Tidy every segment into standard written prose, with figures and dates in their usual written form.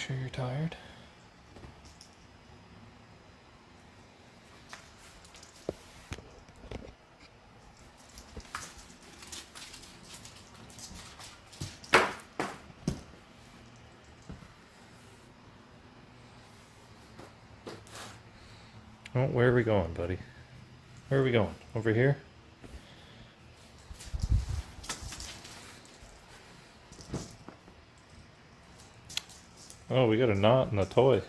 sure you're tired. Oh, where are we going, buddy? Where are we going? Over here? Oh, we got a knot in the toy.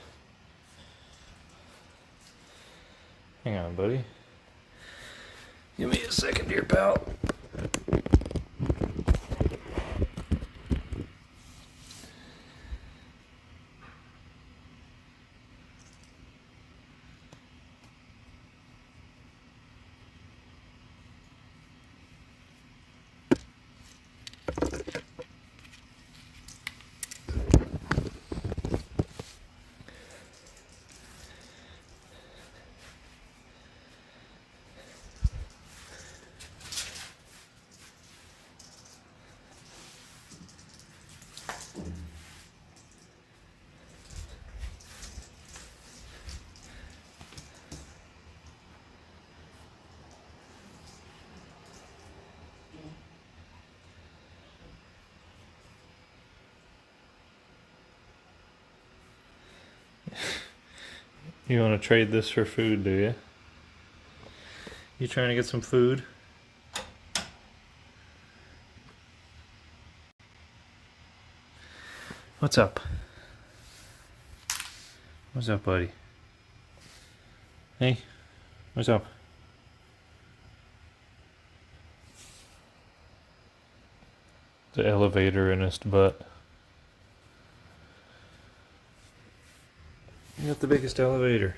Hang on, buddy. Give me a second here, pal. You want to trade this for food, do you? You trying to get some food? What's up? What's up, buddy? Hey, what's up? The elevator-inest butt. You got the biggest elevator.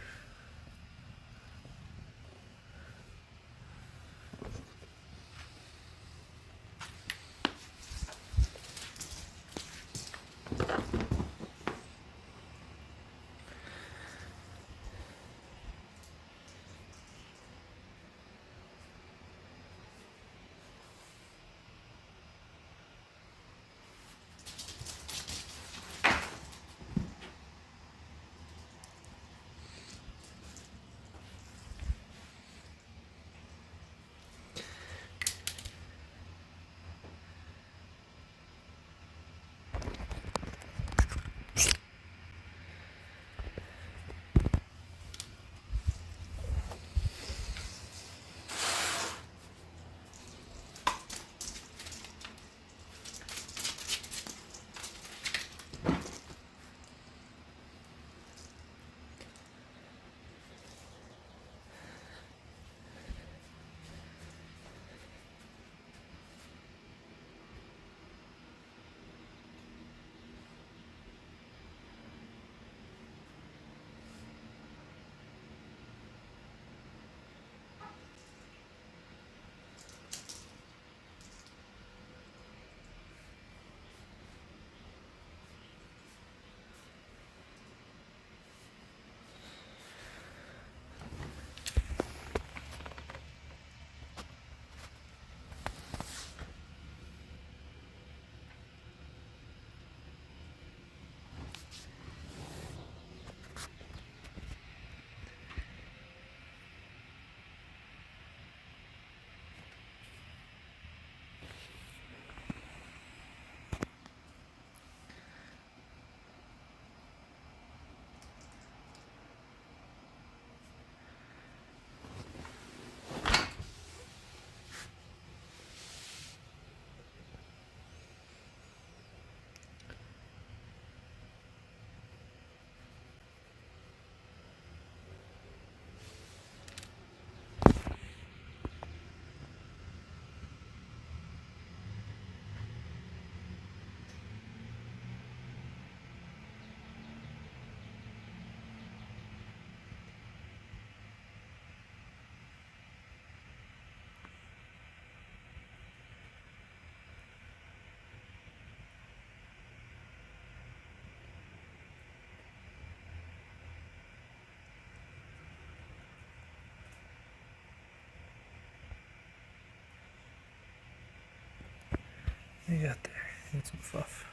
You got there. You got some fluff.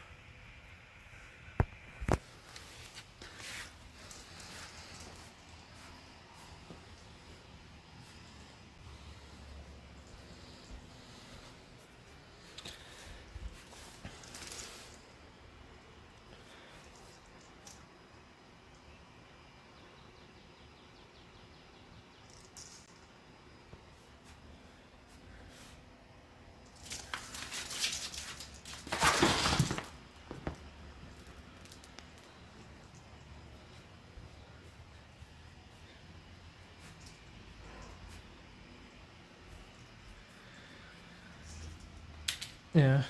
Yeah.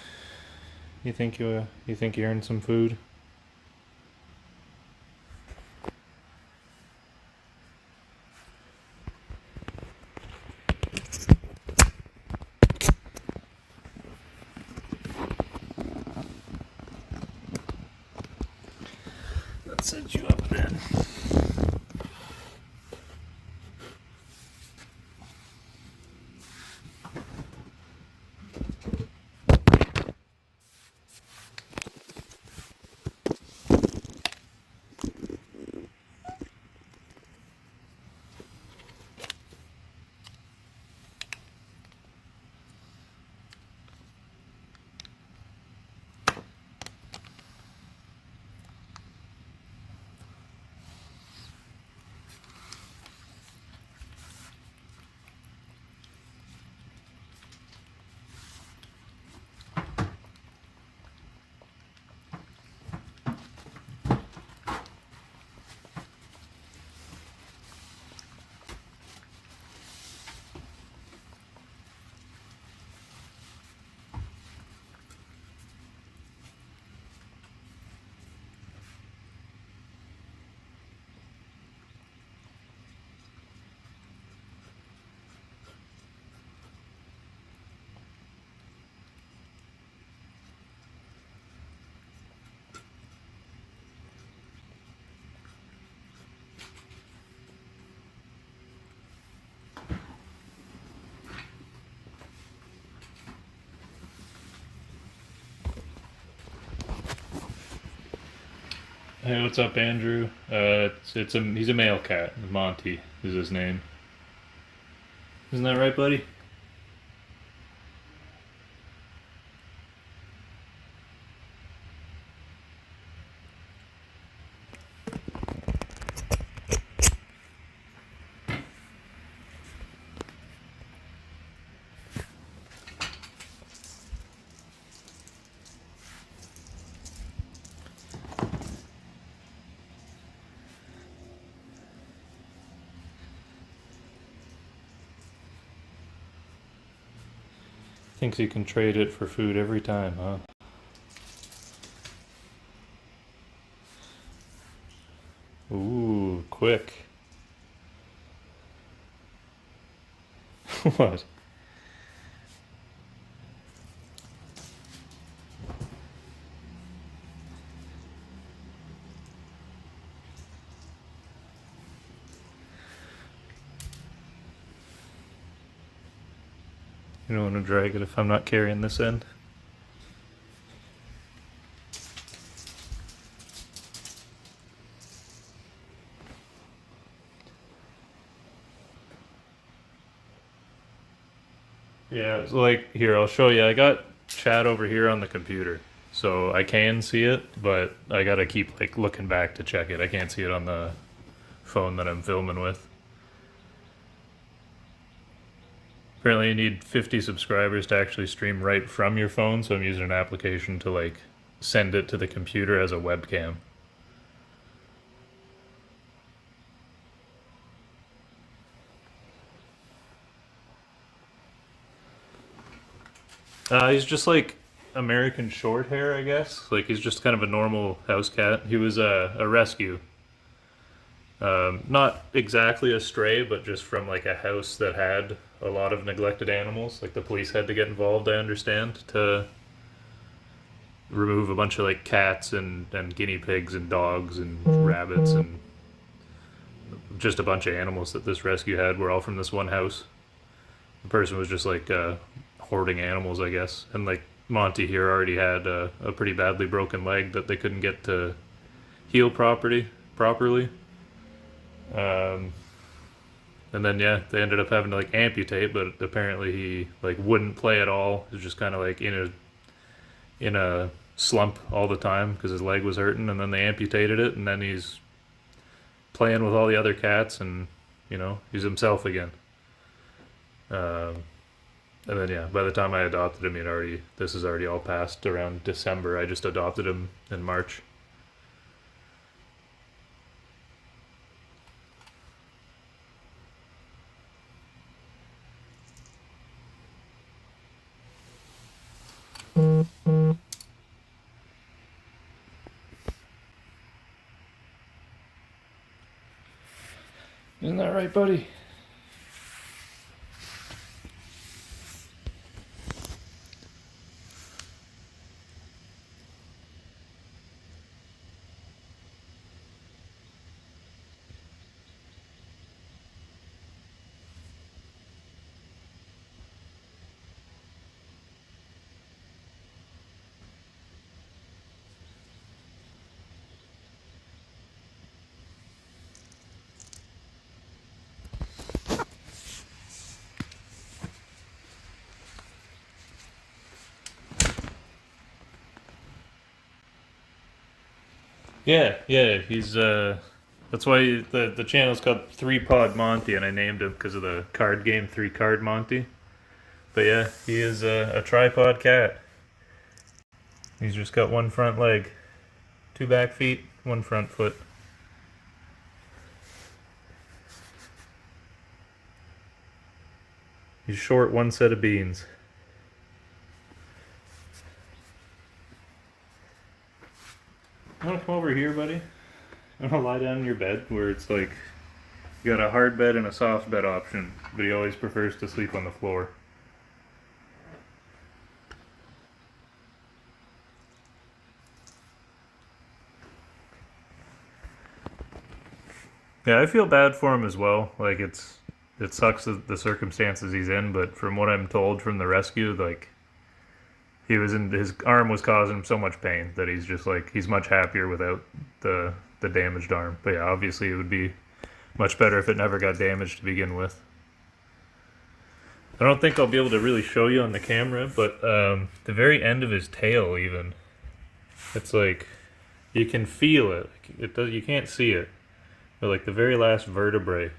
You think you earned some food? Let's set you up then. Hey, what's up, Andrew? He's a male cat. Monty is his name. Isn't that right, buddy? Thinks he can trade it for food every time, huh? Ooh, quick. What? You don't want to drag it if I'm not carrying this end? Yeah, it's like here, I'll show you. I got chat over here on the computer, so I can see it, but I gotta keep like looking back to check it. I can't see it on the phone that I'm filming with. Apparently, you need 50 subscribers to actually stream right from your phone, so I'm using an application to like send it to the computer as a webcam. He's just like American short hair, I guess. Like he's just kind of a normal house cat. He was a rescue. Not exactly a stray, but just from like a house that had a lot of neglected animals. Like the police had to get involved, I understand, to remove a bunch of like cats and guinea pigs and dogs and rabbits and just a bunch of animals that this rescue had were all from this one house. The person was just like hoarding animals, I guess. And like Monty here already had a pretty badly broken leg that they couldn't get to heal properly. Um, and then yeah, they ended up having to like amputate, but apparently he like wouldn't play at all. He was just kind of like in a slump all the time because his leg was hurting, and then they amputated it, and then he's playing with all the other cats, and he's himself again. Um, and then yeah, by the time I adopted him, this is already all passed around December. I just adopted him in March. Isn't that right, buddy? Yeah, he's that's why the channel's called Pawed Monty, and I named him because of the card game Three Card Monty. But yeah, he is a tripod cat. He's just got one front leg, two back feet, one front foot. He's short one set of beans. You wanna come over here, buddy? You wanna lie down in your bed where it's like you got a hard bed and a soft bed option, but he always prefers to sleep on the floor. Yeah, I feel bad for him as well. Like it sucks the circumstances he's in, but from what I'm told from the rescue, like he was in his arm was causing him so much pain that he's just like he's much happier without the damaged arm. But yeah, obviously it would be much better if it never got damaged to begin with. I don't think I'll be able to really show you on the camera, but the very end of his tail, even, it's like you can feel it. It does. You can't see it, but like the very last vertebrae,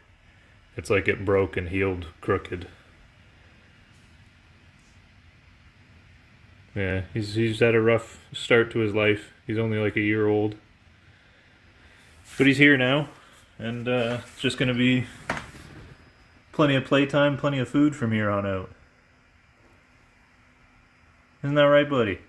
it's like it broke and healed crooked. Yeah, he's had a rough start to his life. He's only like a year old, but he's here now, and it's just gonna be plenty of playtime, plenty of food from here on out. Isn't that right, buddy?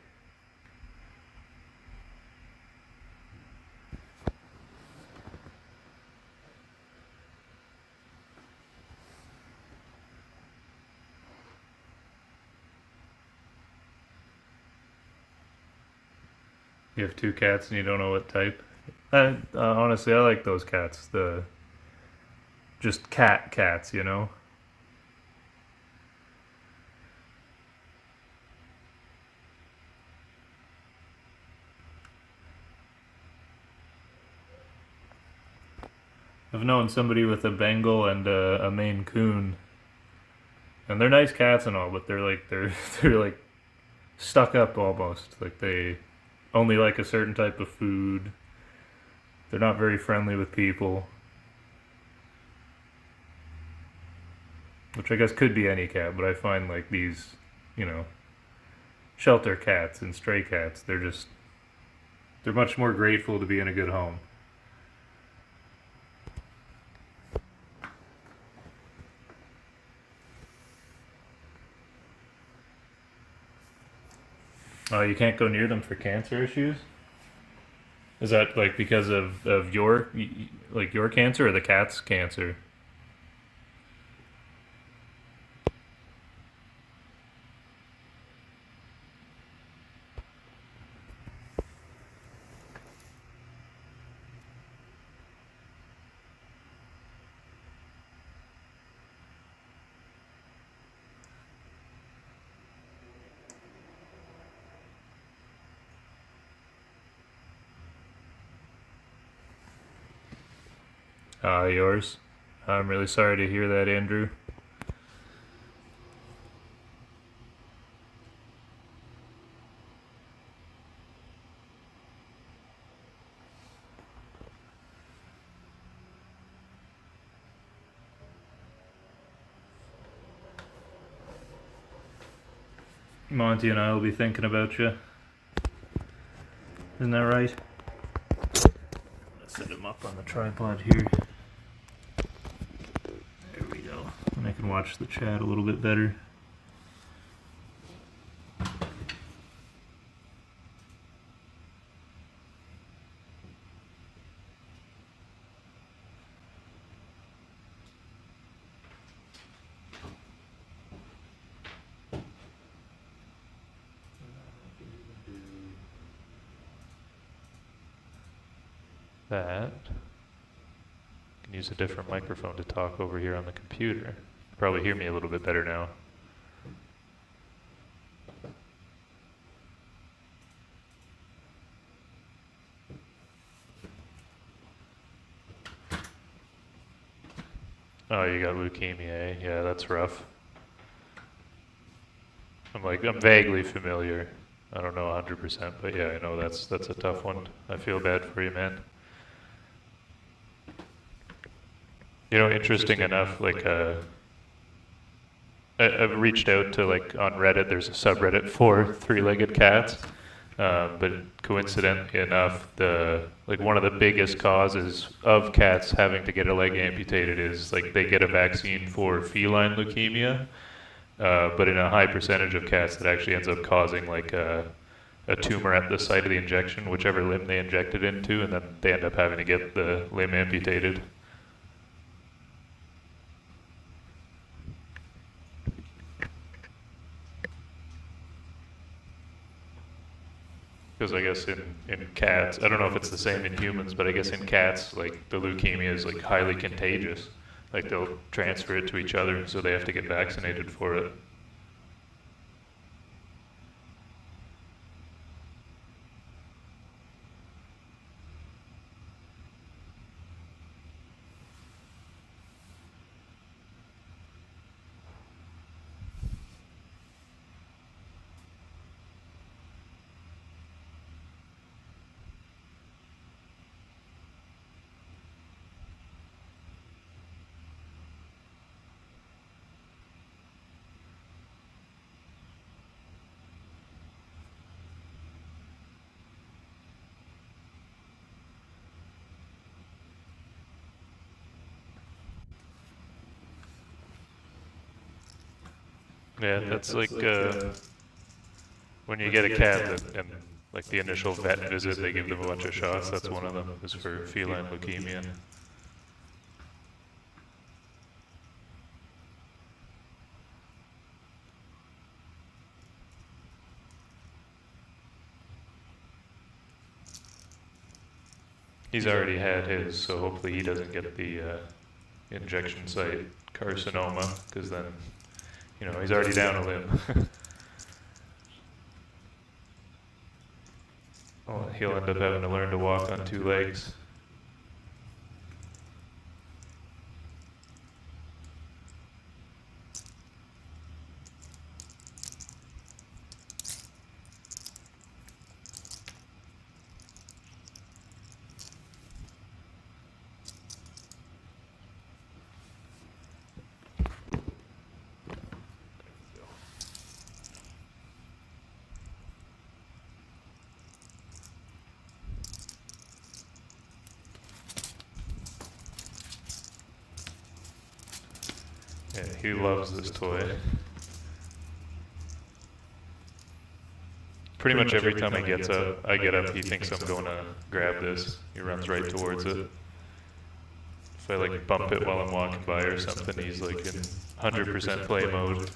You have two cats and you don't know what type. Honestly, I like those cats. The just cats, you know. I've known somebody with a Bengal and a Maine Coon, and they're nice cats and all, but they're like stuck up almost. Like they only like a certain type of food. They're not very friendly with people, which I guess could be any cat, but I find like these, you know, shelter cats and stray cats, they're much more grateful to be in a good home. Oh, you can't go near them for cancer issues? Is that like because of your like your cancer or the cat's cancer? Yours. I'm really sorry to hear that, Andrew. Monty and I will be thinking about you. Isn't that right? Let's set him up on the tripod here. There we go. And I can watch the chat a little bit better. that. I can use a different microphone to talk over here on the computer. Probably hear me a little bit better now. Oh, you got leukemia, eh? Yeah, that's rough. I'm vaguely familiar. I don't know 100%, but yeah, I know that's a tough one. I feel bad for you, man. You know, interesting enough, I've reached out to on Reddit. There's a subreddit for three-legged cats, but coincidentally enough, one of the biggest causes of cats having to get a leg amputated is they get a vaccine for feline leukemia, but in a high percentage of cats, that actually ends up causing a tumor at the site of the injection, whichever limb they inject it into, and then they end up having to get the limb amputated. Because I guess in cats, I don't know if it's the same in humans, but I guess in cats, the leukemia is highly contagious. They'll transfer it to each other, so they have to get vaccinated for it. Yeah, that's when you get a cat and the initial vet visit, they give them a bunch of shots. That's one of them, is for feline leukemia. He's already had his, so hopefully he doesn't get the injection site carcinoma, because then, he's already down a limb. Well, he'll end up having to learn to walk on two legs. Yeah, he loves this toy. Pretty much every time he gets up, I get up, he thinks I'm going to grab this. He runs right towards it. If I bump it while I'm walking by or something, he's in 100% play mode.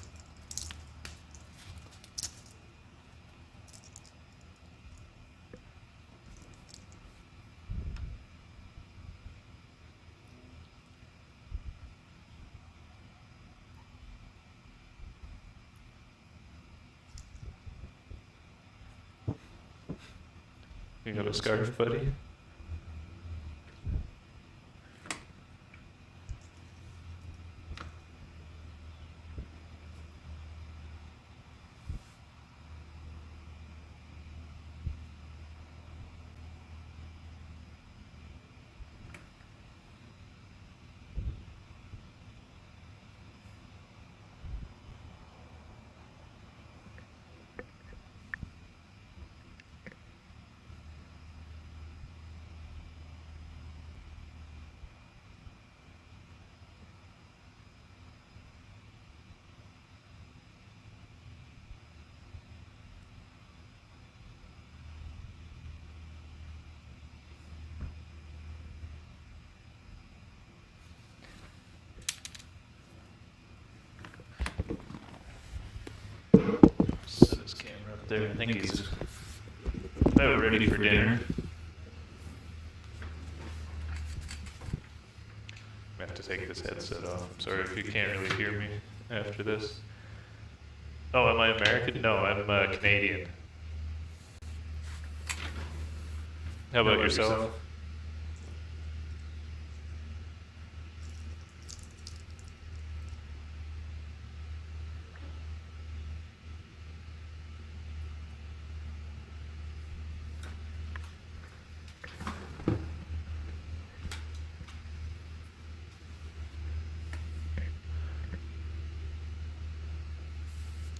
You got a scarf, buddy? Set his camera up there. I think he's about ready for dinner. this headset off. I'm sorry if you can't really hear me after this. Oh, am I American? No, I'm Canadian. How about yourself?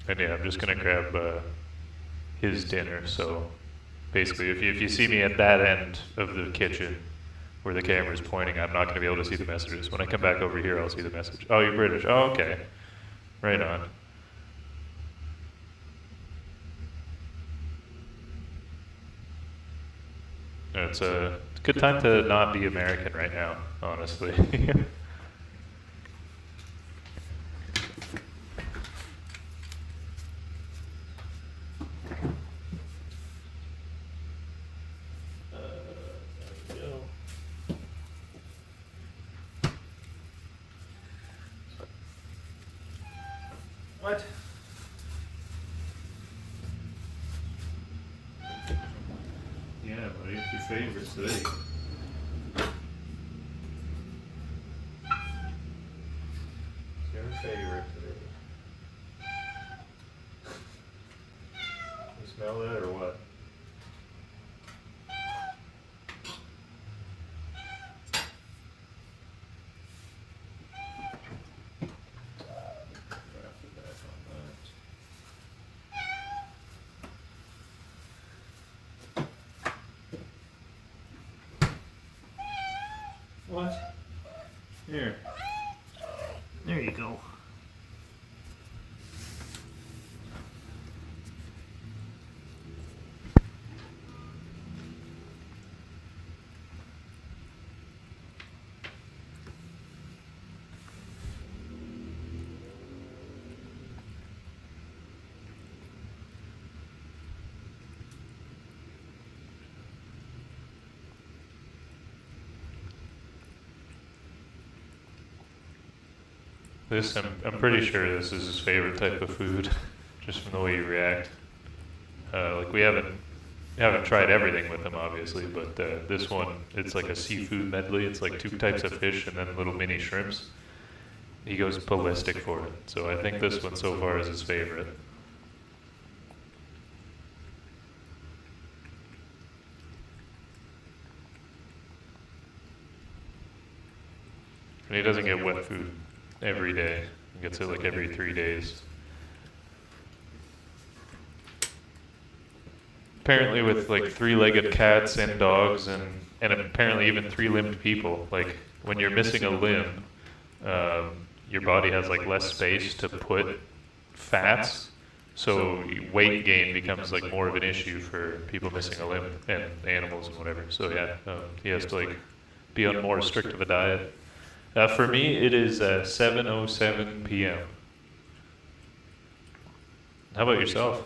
And yeah, I'm just gonna grab his dinner. So basically, if you see me at that end of the kitchen where the camera's pointing, I'm not gonna be able to see the messages. When I come back over here, I'll see the message. Oh, you're British. Oh, okay. Right on. It's a good time to not be American right now, honestly. What? Yeah, buddy, it's your favorites today. It's your favorite today. You smell that or what? What? Here. There you go. This, I'm pretty sure this is his favorite type of food, just from the way you react. Like we haven't tried everything with him, obviously, but this one, it's like a seafood medley. It's like 2 types of fish and then little mini shrimps. He goes ballistic for it. So I think this one so far is his favorite. And he doesn't get wet food every day. He gets it like every 3 days. Apparently with like 3-legged cats and dogs and apparently even 3-limbed people, like when you're missing a limb, your body has like less space to put fats, so weight gain becomes like more of an issue for people missing a limb and animals and whatever. So yeah, he has to like be on more strict of a diet. For me, it is 7:07 p.m. How about yourself?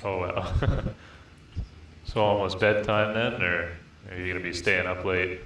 Oh well. So almost bedtime then, or are you gonna be staying up late?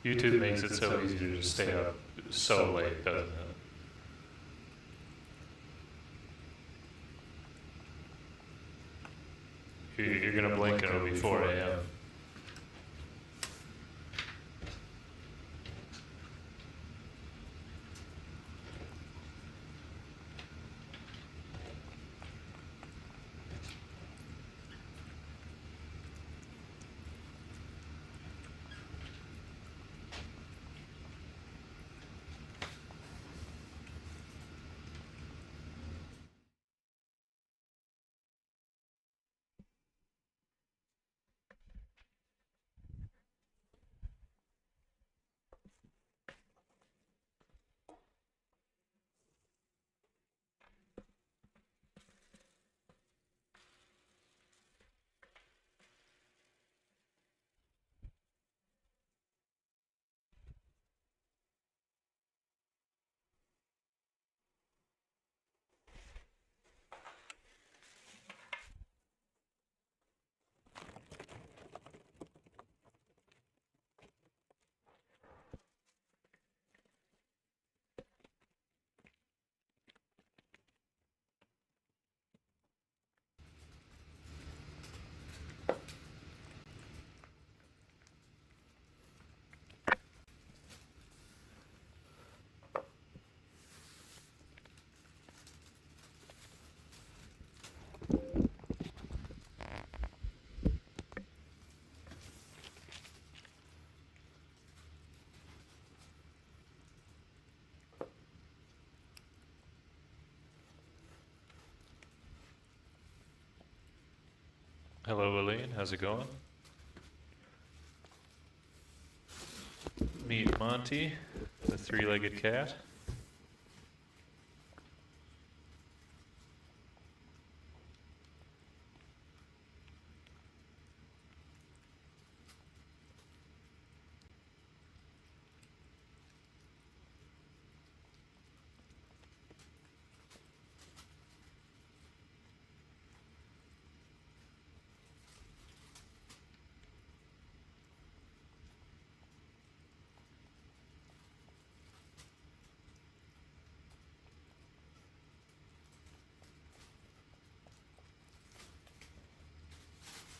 YouTube makes it so easy to just stay up so late, doesn't it? You're gonna blink and it'll be 4 a.m. Hello, Elaine. How's it going? Meet Monty, the three-legged cat.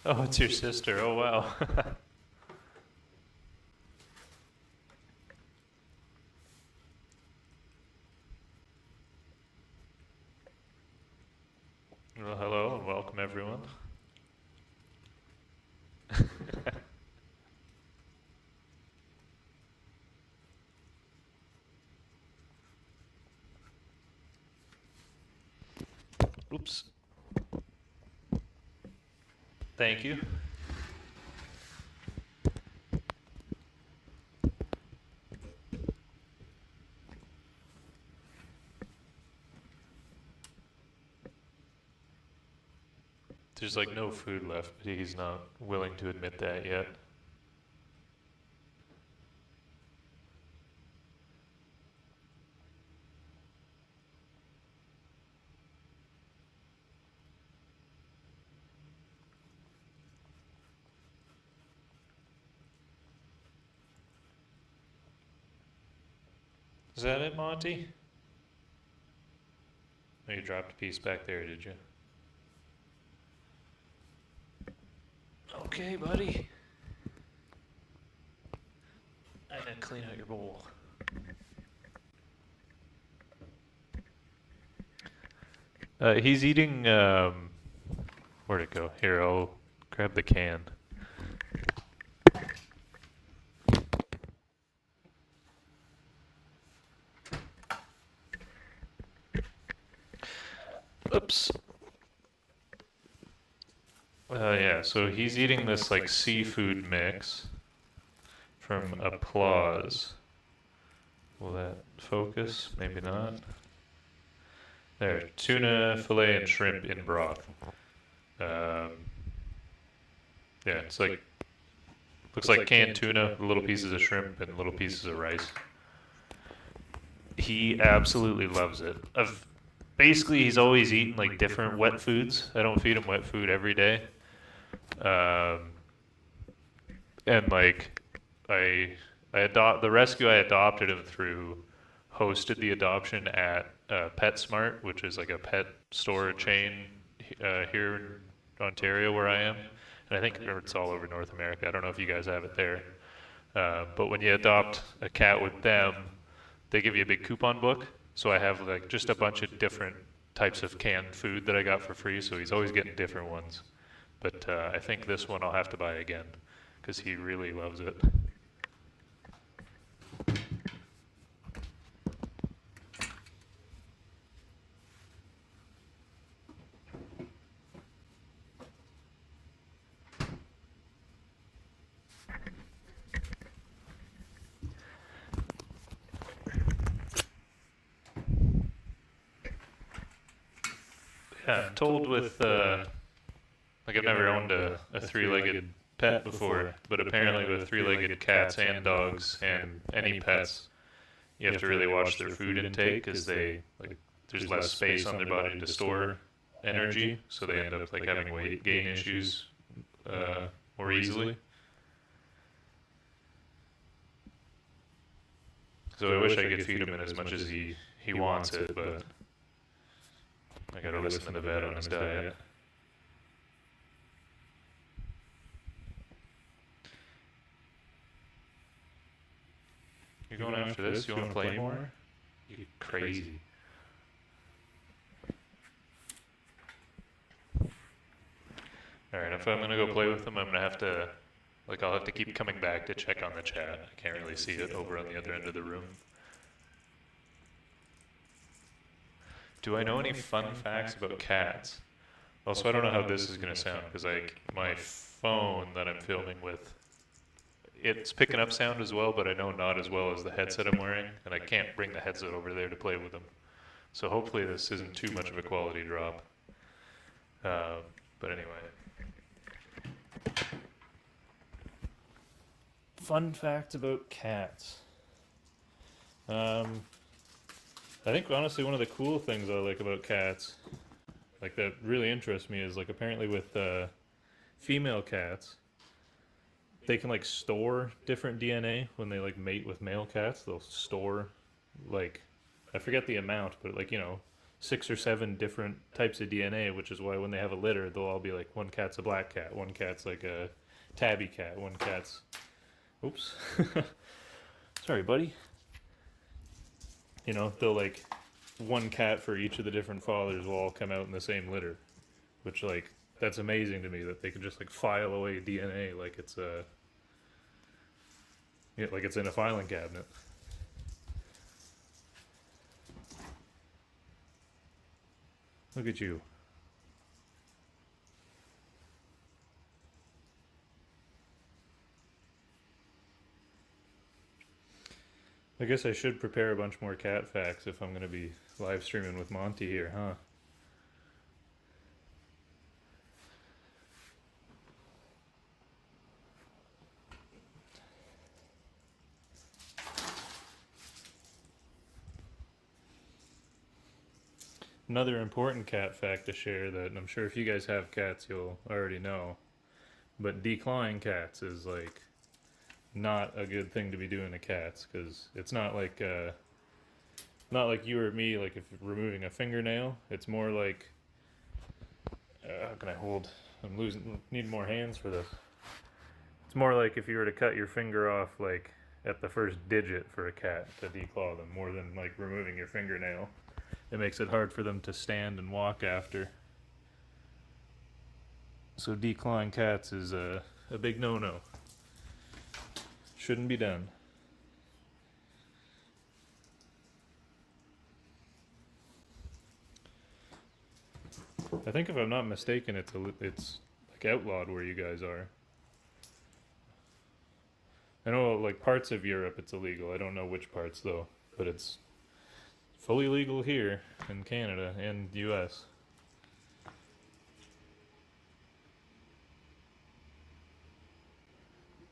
Oh, it's your sister. Oh, wow. Well, hello and welcome, everyone. Oops. Thank you. There's like no food left, but he's not willing to admit that yet. Is that it, Monty? Oh, you dropped a piece back there, did you? Okay, buddy. I'm gonna clean out your bowl. He's eating, where'd it go? Here, I'll grab the can. Oops. Yeah, so he's eating this like seafood mix from Applause. Will that focus? Maybe not. There, tuna, fillet, and shrimp in broth. Yeah, it's like, looks like canned tuna, little pieces of shrimp, and little pieces of rice. He absolutely loves it. Basically, he's always eaten like different wet foods. I don't feed him wet food every day. And like, I The rescue I adopted him through hosted the adoption at PetSmart, which is like a pet store chain here in Ontario where I am, and I think it's all over North America. I don't know if you guys have it there, but when you adopt a cat with them, they give you a big coupon book. So I have like just a bunch of different types of canned food that I got for free. So he's always getting different ones. But I think this one I'll have to buy again because he really loves it. Yeah, I'm told with like I've never owned a three-legged pet before, but apparently with three-legged cats and dogs and any pets, you have to really watch their food intake because there's less space on their body to store energy, so they end up like having weight gain issues more easily. So I wish I could feed him as much as he wants it, but I gotta listen to the vet on his diet. You're going after this? You want to play more? You crazy. Alright, if I'm gonna go play with him, I'm gonna have to, I'll have to keep coming back to check on the chat. I can't really see it over on the other end of the room. Do I know any fun facts about cats? Also, I don't know how this is gonna sound, because my phone that I'm filming with, it's picking up sound as well, but I know not as well as the headset I'm wearing, and I can't bring the headset over there to play with them. So hopefully this isn't too much of a quality drop. But anyway. Fun facts about cats. I think honestly one of the cool things I like about cats, like that really interests me, is like apparently with female cats, they can like store different DNA when they like mate with male cats. They'll store like, I forget the amount, but like, 6 or 7 different types of DNA, which is why when they have a litter, they'll all be like, one cat's a black cat, one cat's like a tabby cat, one cat's, oops, sorry buddy. They'll like, one cat for each of the different fathers will all come out in the same litter, which like, that's amazing to me that they can just like file away DNA like it's like it's in a filing cabinet. Look at you. I guess I should prepare a bunch more cat facts if I'm going to be live streaming with Monty here, huh? Another important cat fact to share that I'm sure if you guys have cats you'll already know, but declawing cats is like not a good thing to be doing to cats, because it's not like you or me, like if you're removing a fingernail. It's more like how can I hold? Need more hands for this. It's more like if you were to cut your finger off like at the first digit for a cat to declaw them, more than like removing your fingernail. It makes it hard for them to stand and walk after. So declawing cats is a big no-no. Shouldn't be done. I think if I'm not mistaken, it's like outlawed where you guys are. I know like parts of Europe it's illegal. I don't know which parts though, but it's fully legal here in Canada and US.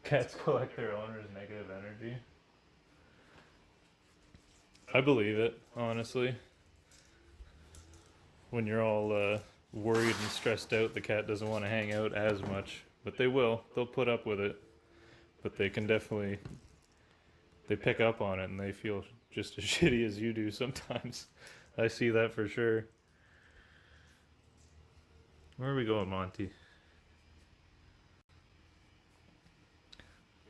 Cats collect their owner's negative energy. I believe it, honestly. When you're all worried and stressed out, the cat doesn't want to hang out as much. But they will. They'll put up with it. But they can definitely they pick up on it and they feel just as shitty as you do sometimes. I see that for sure. Where are we going, Monty?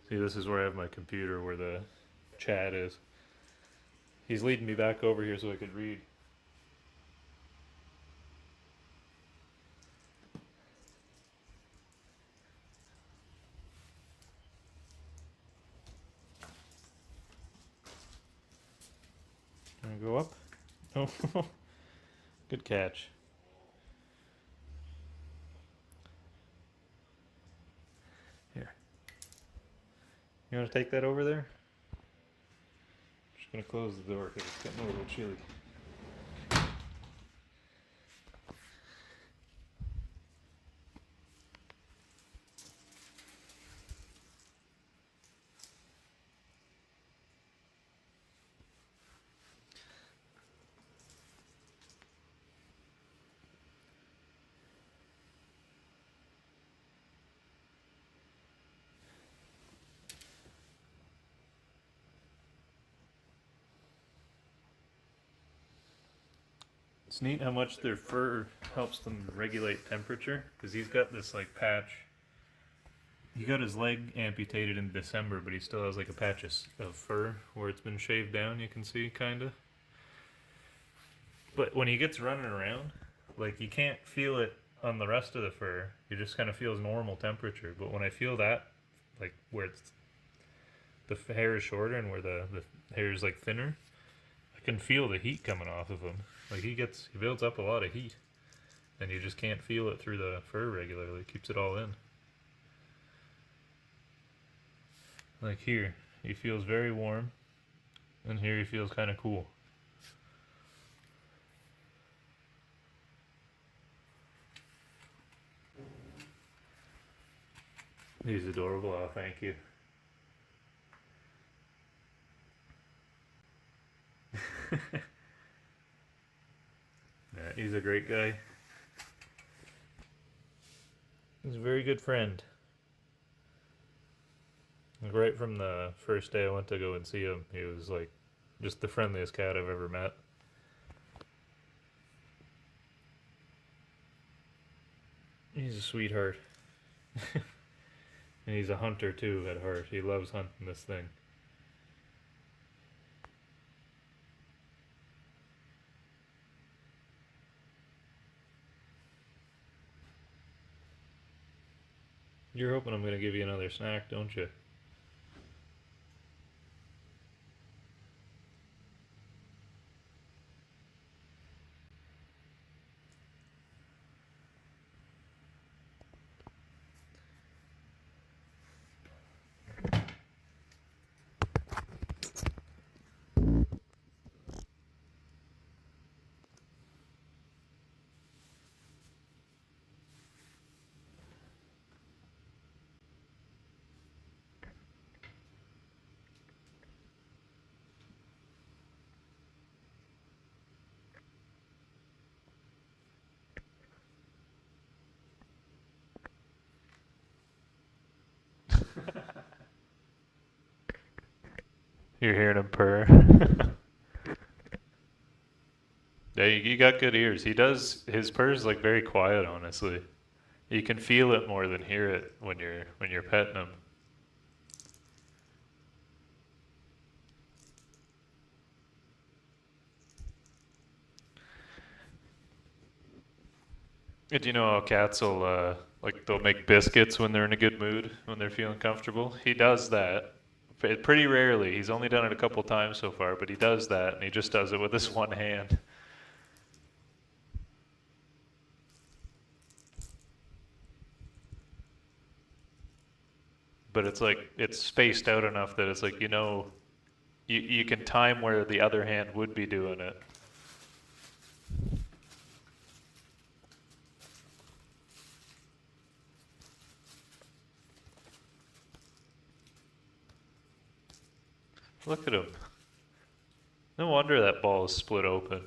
See, this is where I have my computer where the chat is. He's leading me back over here so I could read. Can I go up? Oh, good catch. Here. You want to take that over there? Just gonna close the door because it's getting a little chilly. It's neat how much their fur helps them regulate temperature, because he's got this like patch. He got his leg amputated in December, but he still has like a patch of fur where it's been shaved down, you can see, kinda. But when he gets running around, like you can't feel it on the rest of the fur. He just kind of feels normal temperature. But when I feel that, like where it's the hair is shorter and where the hair is like thinner, I can feel the heat coming off of him. Like he builds up a lot of heat, and you just can't feel it through the fur regularly. It keeps it all in. Like here, he feels very warm, and here he feels kind of cool. He's adorable. Oh, thank you. Yeah, he's a great guy. He's a very good friend. Like right from the first day I went to go and see him, he was like just the friendliest cat I've ever met. He's a sweetheart. And he's a hunter too at heart. He loves hunting this thing. You're hoping I'm going to give you another snack, don't you? You're hearing him purr. Yeah, you got good ears. His purr's like very quiet, honestly. You can feel it more than hear it when you're petting him. Do you know how cats will like they'll make biscuits when they're in a good mood, when they're feeling comfortable? He does that. Pretty rarely. He's only done it a couple times so far, but he does that, and he just does it with his one hand. But it's like it's spaced out enough that it's like you can time where the other hand would be doing it. Look at him. No wonder that ball is split open.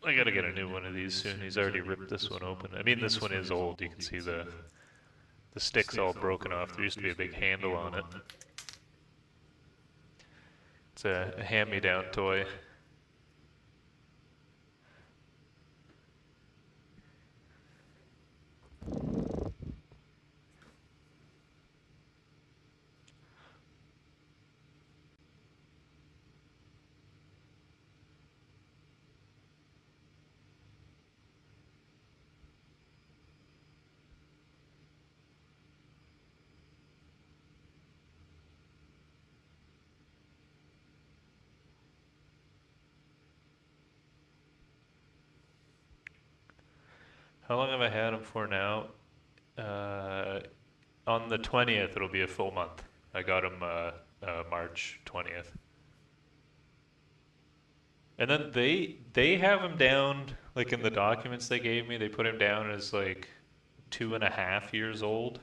I gotta get a new one of these soon. He's already ripped this one open. I mean, this one is old. You can see the stick's all broken off. There used to be a big handle on it. It's a hand-me-down toy. How long have I had him for now? Uh, on the 20th, it'll be a full month. I got him March 20th. And then they have him down, like in the documents they gave me, they put him down as like 2.5 years old.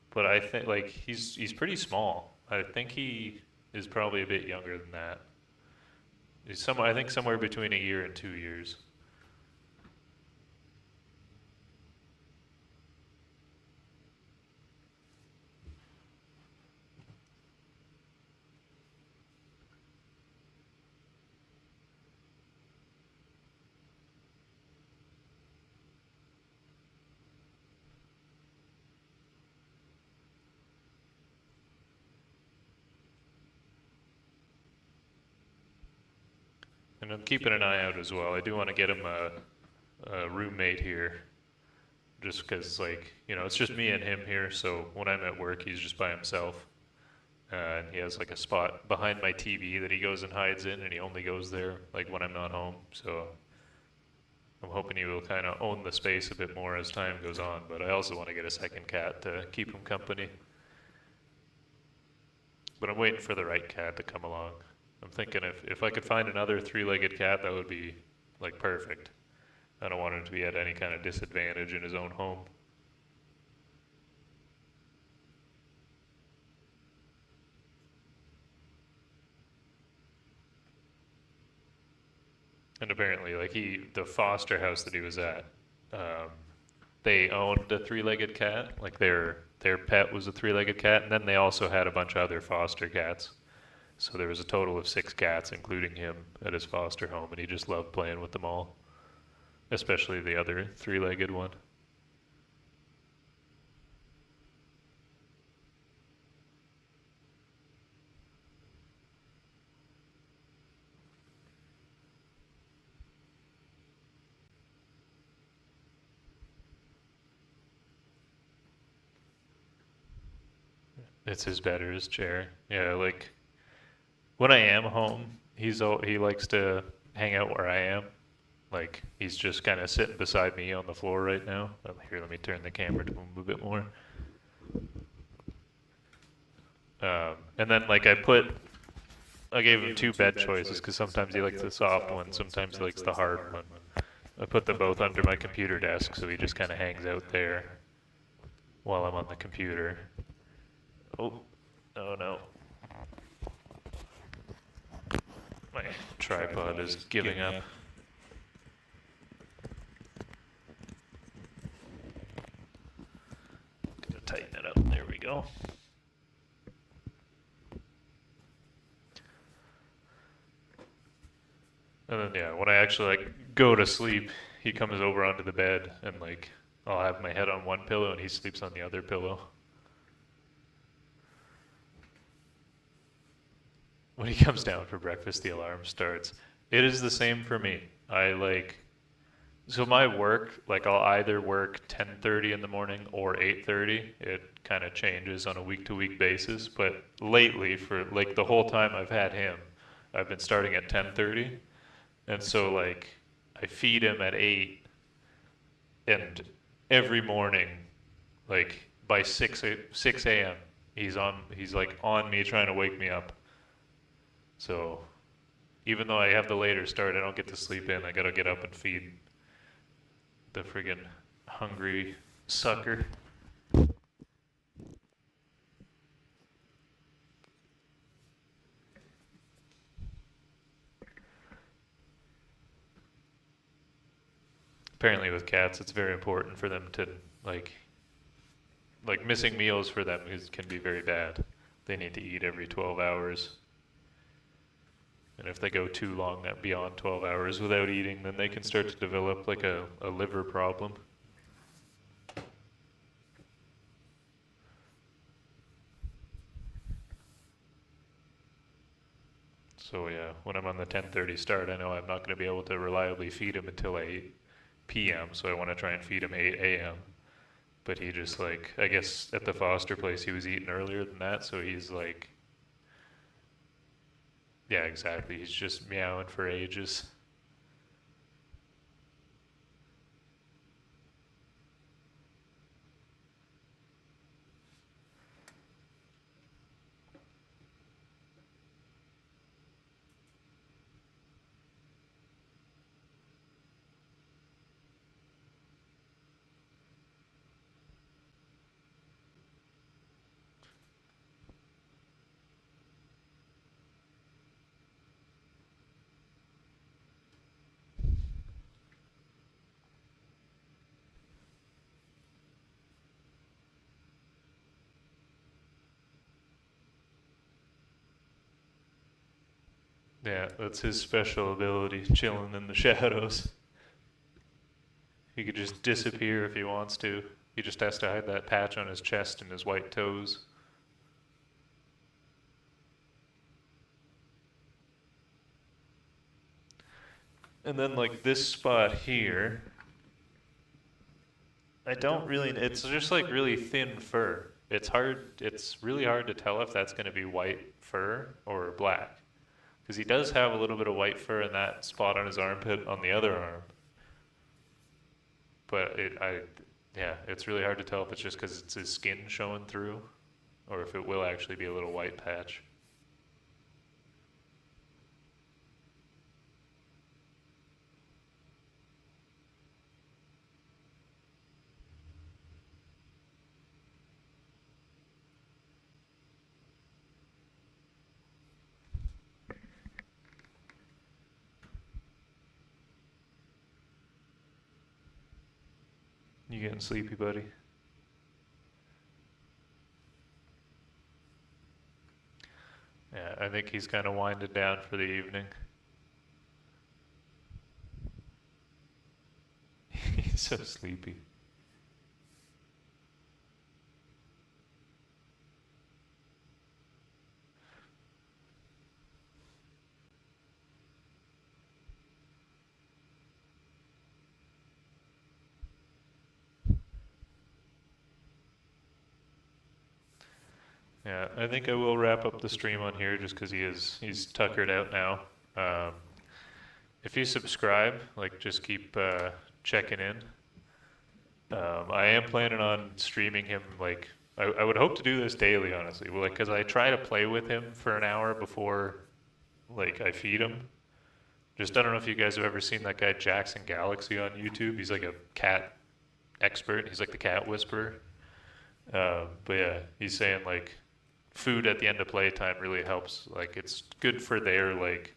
But I think like he's pretty small. I think he is probably a bit younger than that. I think somewhere between a year and 2 years. And I'm keeping an eye out as well. I do want to get him a roommate here, just because, like, it's just me and him here. So when I'm at work, he's just by himself, and he has like a spot behind my TV that he goes and hides in, and he only goes there like when I'm not home. So I'm hoping he will kind of own the space a bit more as time goes on. But I also want to get a second cat to keep him company. But I'm waiting for the right cat to come along. I'm thinking if I could find another three-legged cat, that would be like perfect. I don't want him to be at any kind of disadvantage in his own home. And apparently, like the foster house that he was at, they owned a three-legged cat. Like their pet was a three-legged cat, and then they also had a bunch of other foster cats. So there was a total of 6 cats, including him, at his foster home, and he just loved playing with them all, especially the other three-legged one. It's his bed or his chair. Yeah, like when I am home, he likes to hang out where I am. Like he's just kind of sitting beside me on the floor right now. Here, let me turn the camera to him a bit more. And then like I gave him 2 bed choices because sometimes he likes the soft one, sometimes he likes the hard one. I put them both under my computer desk, so he just kind of hangs out there while I'm on the computer. Oh no. My tripod is giving up. Gonna tighten it up. There we go. And then yeah, when I actually like go to sleep, he comes over onto the bed and like I'll have my head on one pillow and he sleeps on the other pillow. When he comes down for breakfast, the alarm starts. It is the same for me. So my work, like I'll either work 10:30 in the morning or 8:30. It kind of changes on a week-to-week basis, but lately for like the whole time I've had him, I've been starting at 10:30. And so like I feed him at 8 and every morning like by 6 a.m. he's like on me trying to wake me up. So even though I have the later start, I don't get to sleep in. I gotta get up and feed the friggin' hungry sucker. Apparently with cats, it's very important for them to like missing meals for them can be very bad. They need to eat every 12 hours. And if they go too long beyond 12 hours without eating, then they can start to develop like a liver problem. So yeah, when I'm on the 10:30 start, I know I'm not going to be able to reliably feed him until 8 p.m. So I want to try and feed him 8 a.m. But he just like, I guess at the foster place he was eating earlier than that, so he's like, yeah, exactly. He's just meowing for ages. Yeah, that's his special ability, chilling in the shadows. He could just disappear if he wants to. He just has to hide that patch on his chest and his white toes. And then like this spot here, I don't really, it's just like really thin fur. It's really hard to tell if that's going to be white fur or black. Because he does have a little bit of white fur in that spot on his armpit on the other arm. But yeah, it's really hard to tell if it's just because it's his skin showing through, or if it will actually be a little white patch. You getting sleepy, buddy? Yeah, I think he's kind of winded down for the evening. He's so sleepy. Yeah, I think I will wrap up the stream on here just because he's tuckered out now. Um, if you subscribe, like just keep checking in. I am planning on streaming him. Like I would hope to do this daily, honestly. Well, like because I try to play with him for an hour before, like I feed him. Just I don't know if you guys have ever seen that guy Jackson Galaxy on YouTube. He's like a cat expert. He's like the cat whisperer. But yeah, he's saying like food at the end of playtime really helps. Like it's good for their like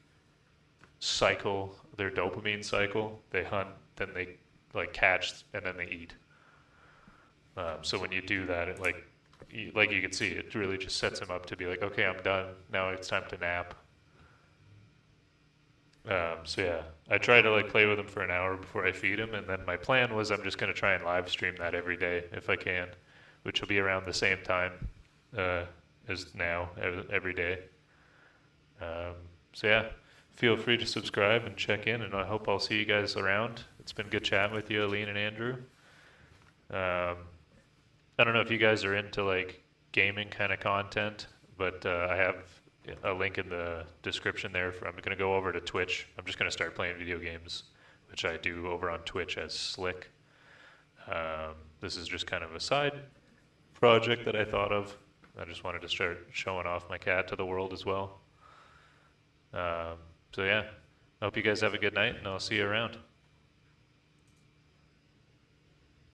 cycle, their dopamine cycle. They hunt, then they like catch, and then they eat. So when you do that, it like you can see, it really just sets him up to be like, okay, I'm done. Now it's time to nap. So yeah, I try to like play with him for an hour before I feed him, and then my plan was I'm just gonna try and live stream that every day if I can, which will be around the same time as now every day. So yeah, feel free to subscribe and check in, and I hope I'll see you guys around. It's been good chatting with you, Aline and Andrew. I don't know if you guys are into like gaming kind of content, but I have a link in the description there. I'm going to go over to Twitch. I'm just going to start playing video games, which I do over on Twitch as Slick. This is just kind of a side project that I thought of. I just wanted to start showing off my cat to the world as well. So yeah, I hope you guys have a good night, and I'll see you around.